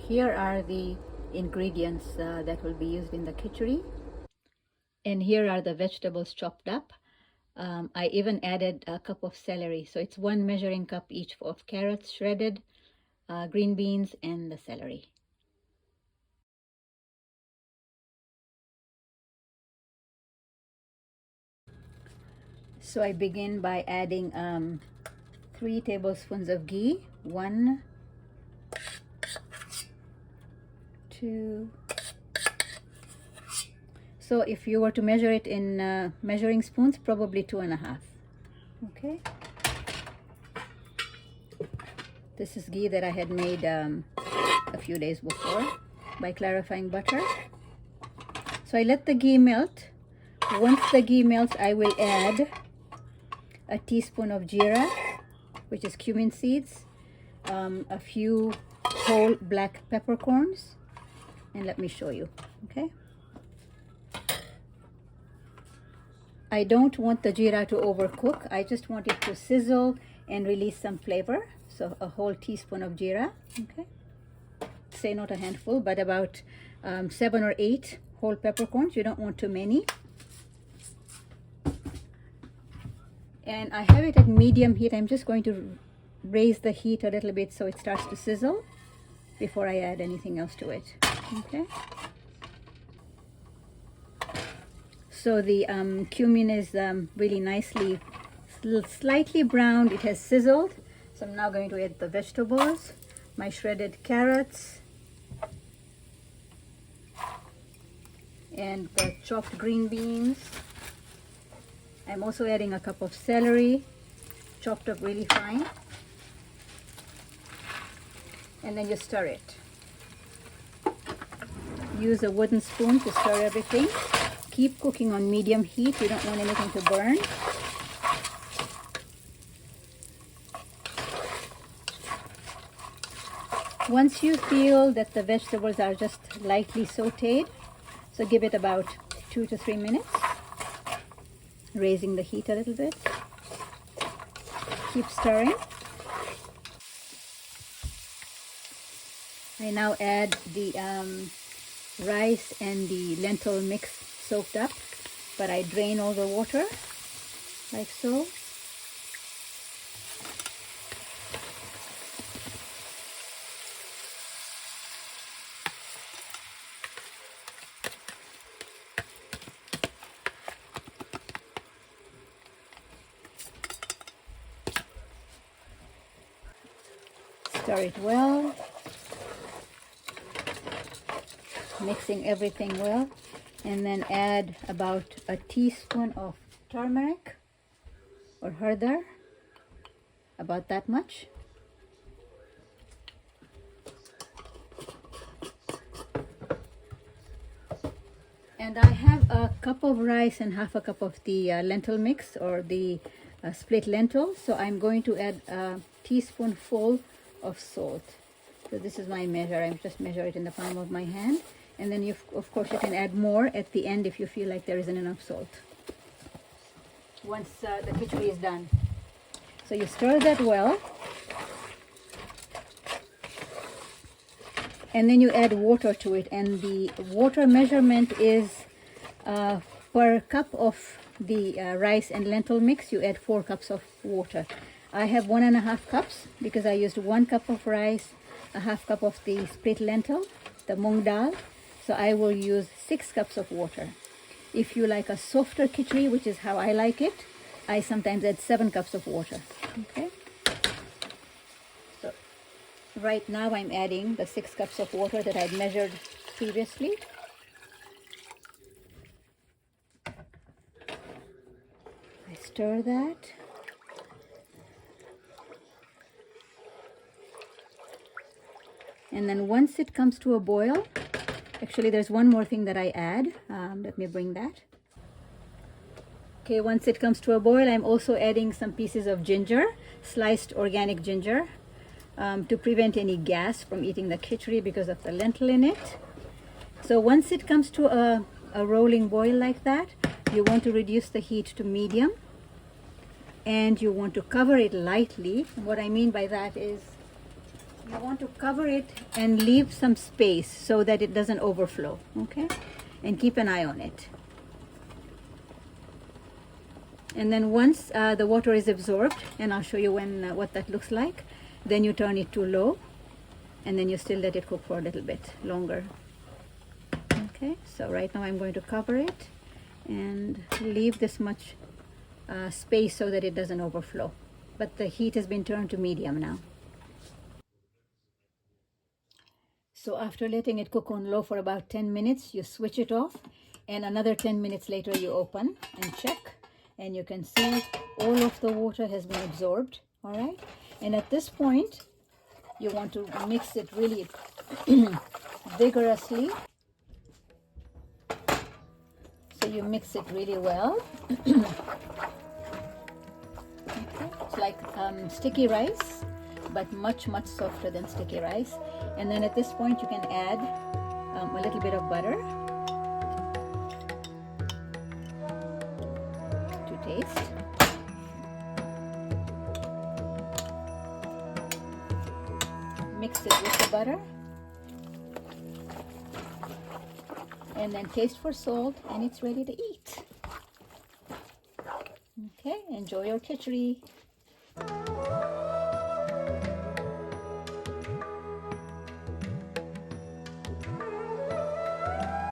Here are the ingredients that will be used in the khichri. And here are the vegetables chopped up. I even added a cup of celery. So it's 1 measuring cup each of carrots shredded, green beans, and the celery. So I begin by adding 3 tablespoons of ghee. 1, 2. So if you were to measure it in measuring spoons, probably 2.5. Okay. This is ghee that I had made a few days before by clarifying butter. So I let the ghee melt. Once the ghee melts, I will add a teaspoon of jeera, which is cumin seeds, a few whole black peppercorns, and let me show you. Okay. I don't want the jeera to overcook. I just want it to sizzle and release some flavor. So a whole teaspoon of jeera. Okay. Say not a handful, but about 7 or 8 whole peppercorns. You don't want too many. And I have it at medium heat. I'm just going to raise the heat a little bit so it starts to sizzle before I add anything else to it. Okay. So the cumin is really nicely, slightly browned. It has sizzled. So I'm now going to add the vegetables, my shredded carrots, and the chopped green beans. I'm also adding a cup of celery, chopped up really fine. And then you stir it. Use a wooden spoon to stir everything. Keep cooking on medium heat. You don't want anything to burn. Once you feel that the vegetables are just lightly sauteed, so give it about 2 to 3 minutes, raising the heat a little bit. Keep stirring. I now add the rice and the lentil mix soaked up, but I drain all the water like so. Stir it well, mixing everything well, and then add about a teaspoon of turmeric or hardar, about that much. And I have a cup of rice and half a cup of the lentil mix, or the split lentil. So I'm going to add a teaspoonful of salt. So this is my measure. I just measure it in the palm of my hand. And then of course you can add more at the end if you feel like there isn't enough salt once the khichri is done. So you stir that well, and then you add water to it, and the water measurement is per cup of the rice and lentil mix, you add 4 cups of water. I have 1.5 cups because I used 1 cup of rice, a half cup of the split lentil, the moong dal. So I will use 6 cups of water. If you like a softer khichri, which is how I like it, I sometimes add 7 cups of water. Okay. So right now I'm adding the 6 cups of water that I'd measured previously. I stir that. And then once it comes to a boil, actually there's one more thing that I add. Let me bring that. Okay, once it comes to a boil, I'm also adding some pieces of ginger, sliced organic ginger, to prevent any gas from eating the khichri because of the lentil in it. So once it comes to a rolling boil like that, you want to reduce the heat to medium, and you want to cover it lightly. And what I mean by that is You want to cover it and leave some space so that it doesn't overflow, okay? And keep an eye on it. And then once the water is absorbed, and I'll show you when what that looks like, then you turn it to low, and then you still let it cook for a little bit longer. Okay, so right now I'm going to cover it and leave this much space so that it doesn't overflow. But the heat has been turned to medium now. So after letting it cook on low for about 10 minutes, you switch it off, and another 10 minutes later you open and check, and you can see all of the water has been absorbed. All right, and at this point you want to mix it really vigorously. So you mix it really well. Okay. It's like sticky rice, but much softer than sticky rice. And then at this point you can add a little bit of butter to taste. Mix it with the butter, and then taste for salt, and it's ready to eat. Okay, enjoy your khichri.